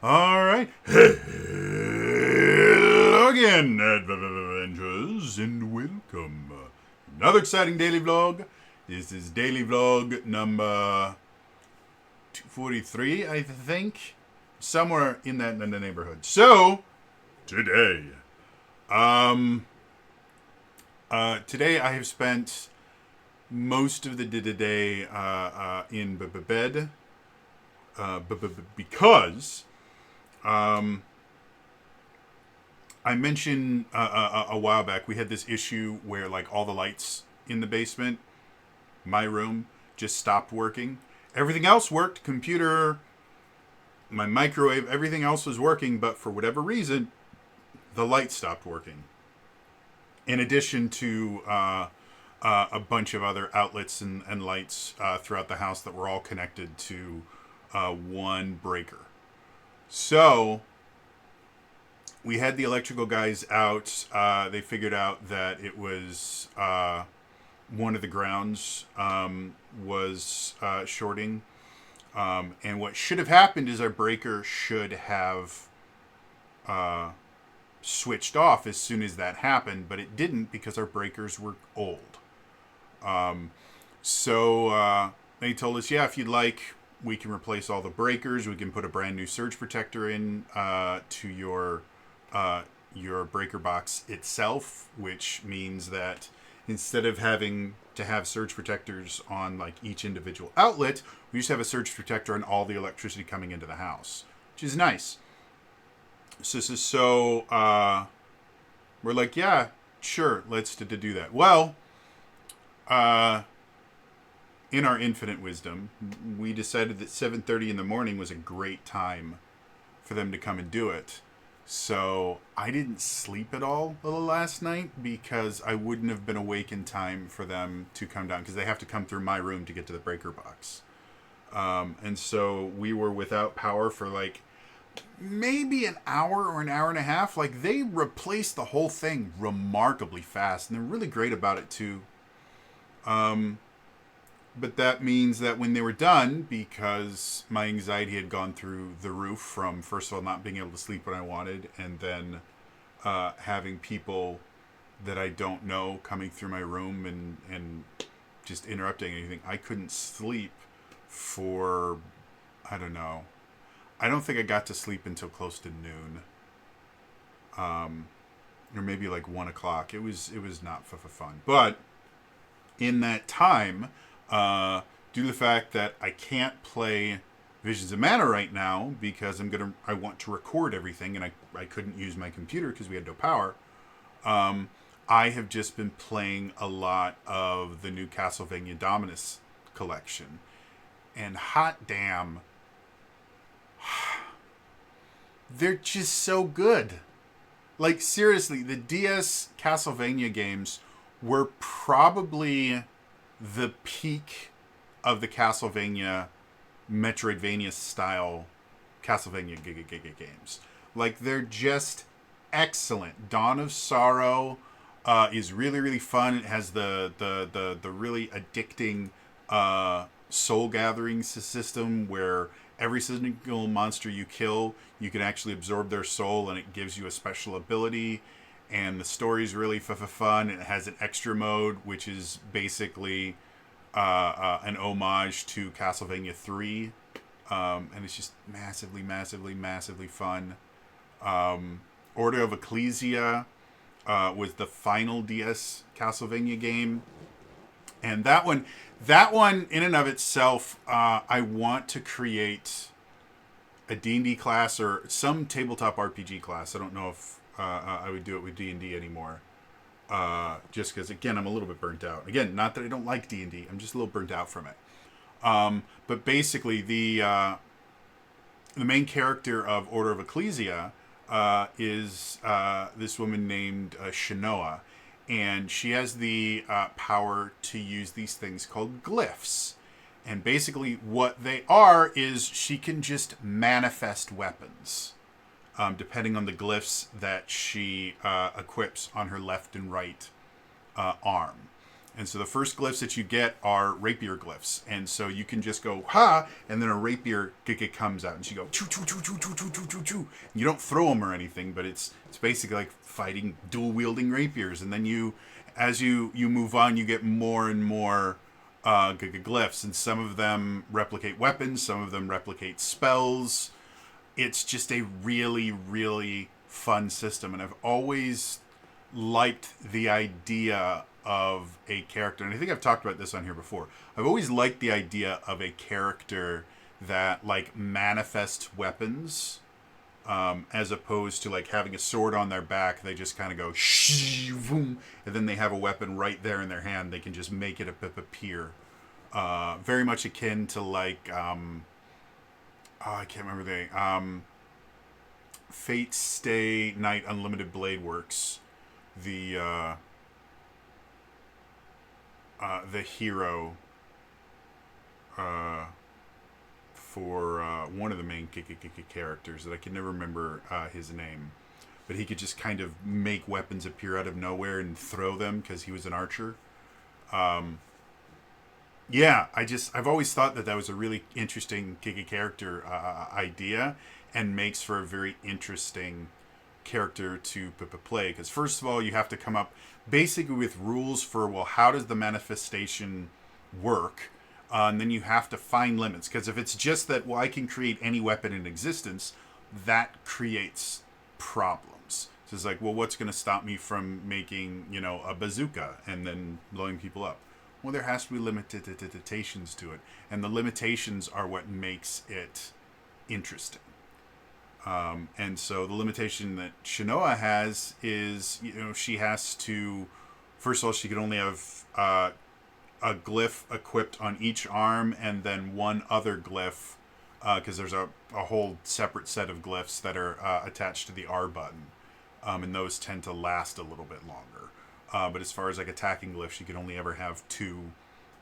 All right. Hello again, adventurers, and welcome. Another exciting daily vlog. This is daily vlog number 243, I think. Somewhere in the neighborhood. So, today. Today I have spent most of the day in bed. Because I mentioned a while back we had this issue where like all the lights in the basement, my room, just stopped working. Everything else worked, computer, my microwave, everything else was working, but for whatever reason, the light stopped working. In addition to a bunch of other outlets and lights throughout the house that were all connected to one breaker. So we had the electrical guys out. They figured out that it was one of the grounds was shorting. And what should have happened is our breaker should have switched off as soon as that happened, but it didn't because our breakers were old. So they told us, yeah, if you'd like, we can replace all the breakers. We can put a brand new surge protector in to your breaker box itself, which means that instead of having to have surge protectors on like each individual outlet, we just have a surge protector on all the electricity coming into the house, which is nice. So we're like, yeah, sure, let's do that. Well, in our infinite wisdom, we decided that 7:30 in the morning was a great time for them to come and do it. So I didn't sleep at all last night because I wouldn't have been awake in time for them to come down because they have to come through my room to get to the breaker box. And so we were without power for like maybe an hour or an hour and a half. Like they replaced the whole thing remarkably fast, and they're really great about it too. But that means that when they were done, because my anxiety had gone through the roof from, first of all, not being able to sleep when I wanted, and then having people that I don't know coming through my room and just interrupting anything, I couldn't sleep for, I don't know. I don't think I got to sleep until close to noon. Or maybe like 1 o'clock. It was not fun. But in that time, due to the fact that I can't play Visions of Mana right now because I want to record everything and I couldn't use my computer because we had no power. I have just been playing a lot of the new Castlevania Dominus Collection, and hot damn, they're just so good. Like seriously, the DS Castlevania games were probably the peak of the Castlevania Metroidvania style Castlevania games. Like they're just excellent. Dawn of Sorrow is really really fun. It has the really addicting soul gathering system where every single monster you kill, you can actually absorb their soul and it gives you a special ability. And the story's really fun. It has an extra mode, which is basically an homage to Castlevania 3. And it's just massively fun. Order of Ecclesia was the final DS Castlevania game. And that one in and of itself, I want to create a D&D class or some tabletop RPG class. I don't know if I would do it with D&D anymore. Just because, again, I'm a little bit burnt out. Again, not that I don't like D&D. I'm just a little burnt out from it. But basically, the main character of Order of Ecclesia is this woman named Shinoa. And she has the power to use these things called glyphs. And basically what they are is she can just manifest weapons. Depending on the glyphs that she equips on her left and right arm. And so the first glyphs that you get are rapier glyphs. And so you can just go, ha, and then a rapier comes out. And she go, choo, choo, choo, choo, choo, choo, choo, choo, choo. You don't throw them or anything, but it's basically like fighting dual-wielding rapiers. And then as you move on, you get more and more glyphs. And some of them replicate weapons. Some of them replicate spells. It's just a really, really fun system. And I've always liked the idea of a character, and I think I've talked about this on here before. I've always liked the idea of a character that like manifests weapons, as opposed to like having a sword on their back. They just kind of go shh, boom, and then they have a weapon right there in their hand. They can just make it appear. Very much akin to like I can't remember the Fate Stay Night Unlimited Blade Works. The hero for one of the main characters that I can never remember his name, but he could just kind of make weapons appear out of nowhere and throw them because he was an archer. Yeah, I've always thought that was a really interesting character idea, and makes for a very interesting character to play, because first of all you have to come up basically with rules for, well, how does the manifestation work, and then you have to find limits, because if it's just that, well, I can create any weapon in existence, that creates problems. So it's like, well, what's going to stop me from making, a bazooka and then blowing people up? Well, there has to be limitations to it, and the limitations are what makes it interesting. And so the limitation that Shinoa has is, she has to, first of all, she can only have a glyph equipped on each arm, and then one other glyph, because there's a whole separate set of glyphs that are attached to the R button, and those tend to last a little bit longer. But as far as like attacking glyphs, she can only ever have 2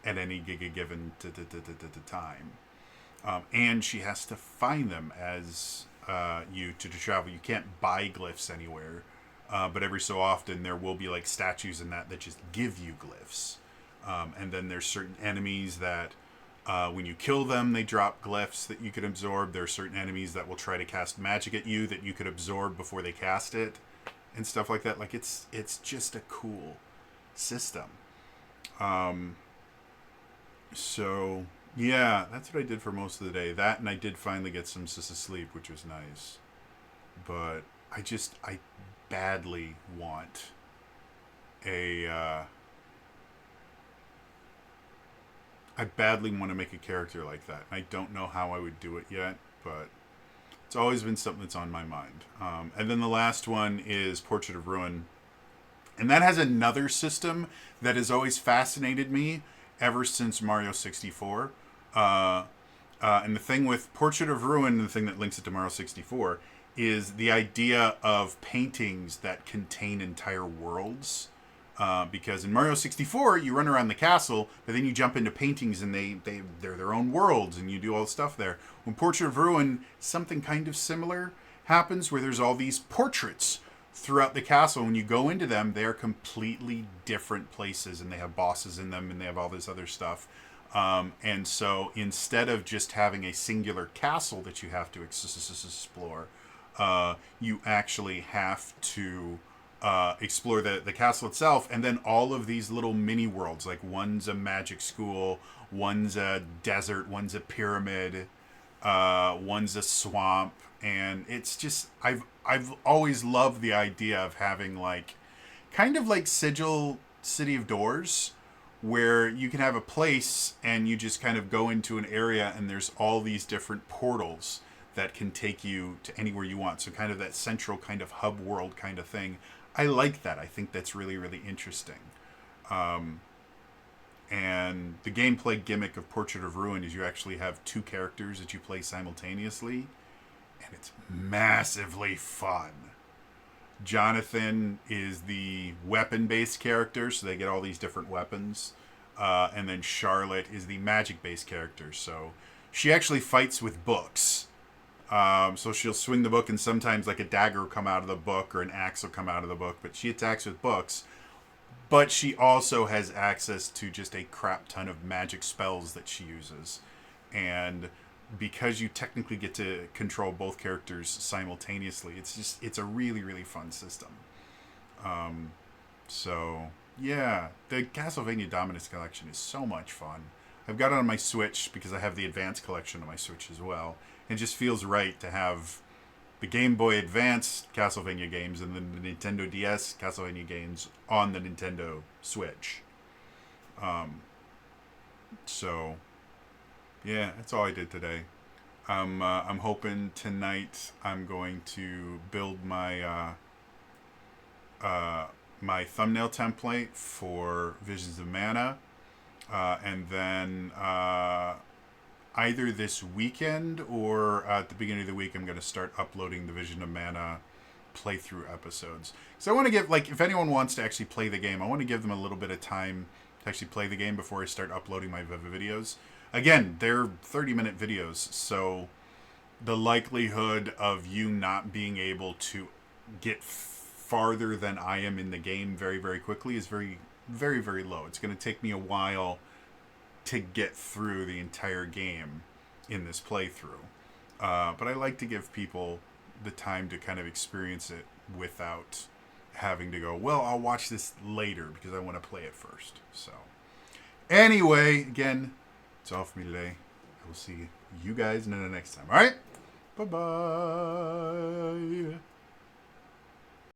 at any given time. And she has to find them as to travel. You can't buy glyphs anywhere, but every so often there will be like statues in that just give you glyphs. And then there's certain enemies that when you kill them, they drop glyphs that you can absorb. There are certain enemies that will try to cast magic at you that you could absorb before they cast it, and stuff like that. Like it's just a cool system. So yeah, that's what I did for most of the day. That, and I did finally get some sleep, which was nice. But I badly want I badly want to make a character like that. I don't know how I would do it yet, but it's always been something that's on my mind. And then the last one is Portrait of Ruin. And that has another system that has always fascinated me ever since Mario 64. And the thing with Portrait of Ruin, the thing that links it to Mario 64, is the idea of paintings that contain entire worlds. Because in Mario 64, you run around the castle, but then you jump into paintings and they're their own worlds, and you do all the stuff there. When Portrait of Ruin, something kind of similar happens, where there's all these portraits throughout the castle. When you go into them, they are completely different places, and they have bosses in them, and they have all this other stuff. And so instead of just having a singular castle that you have to explore, you actually have to explore the castle itself, and then all of these little mini worlds. Like one's a magic school, one's a desert, one's a pyramid, one's a swamp, and it's just I've always loved the idea of having like kind of like Sigil City of Doors, where you can have a place and you just kind of go into an area and there's all these different portals that can take you to anywhere you want. So kind of that central kind of hub world kind of thing. I like that. I think that's really, really interesting. And the gameplay gimmick of Portrait of Ruin is you actually have 2 characters that you play simultaneously, and it's massively fun. Jonathan is the weapon-based character, so they get all these different weapons. And then Charlotte is the magic-based character, so she actually fights with books. So she'll swing the book, and sometimes like a dagger will come out of the book or an axe will come out of the book, but she attacks with books. But she also has access to just a crap ton of magic spells that she uses. And because you technically get to control both characters simultaneously, it's a really, really fun system. So yeah, the Castlevania Dominus Collection is so much fun. I've got it on my Switch because I have the Advance Collection on my Switch as well. It just feels right to have the Game Boy Advance Castlevania games and then the Nintendo DS Castlevania games on the Nintendo Switch. So yeah, that's all I did today. I'm hoping tonight I'm going to build my thumbnail template for Visions of Mana, and then either this weekend or at the beginning of the week, I'm going to start uploading the Vision of Mana playthrough episodes. So I want to give, like, if anyone wants to actually play the game, I want to give them a little bit of time to actually play the game before I start uploading my videos. Again, they're 30-minute videos, so the likelihood of you not being able to get farther than I am in the game very, very quickly is very, very, very low. It's going to take me a while to get through the entire game in this playthrough. But I like to give people the time to kind of experience it without having to go, well, I'll watch this later because I want to play it first. So anyway, again, it's all for me today. I will see you guys in the next time. All right? Bye-bye.